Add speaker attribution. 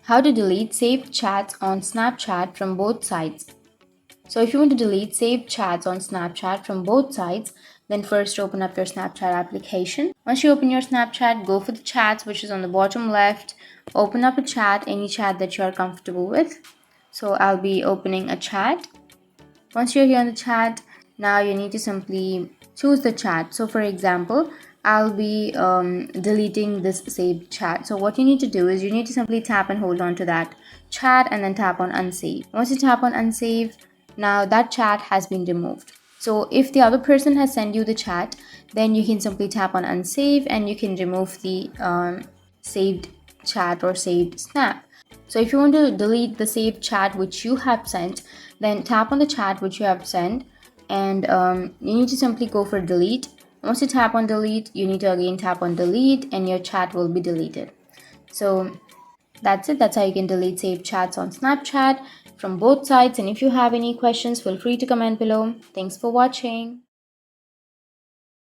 Speaker 1: How to delete saved chats on Snapchat from both sides. So if you want to delete saved chats on Snapchat from both sides, then first open up your Snapchat application. Once you open your Snapchat, go for the chats which is on the bottom left. Open up a chat, any chat that you are comfortable with. So I'll be opening a chat. Once you're here on the chat, now you need to simply choose the chat. So for example, I'll be deleting this saved chat. So what you need to do is you need to simply tap and hold on to that chat and then tap on unsave. Once you tap on unsave, now that chat has been removed. So if the other person has sent you the chat, then you can simply tap on unsave and you can remove the saved chat or saved snap. So if you want to delete the saved chat which you have sent, then tap on the chat which you have sent and you need to simply go for delete. Once you tap on delete, you need to again tap on delete and your chat will be deleted. So that's it. That's how you can delete saved chats on Snapchat from both sides. And if you have any questions, feel free to comment below. Thanks for watching.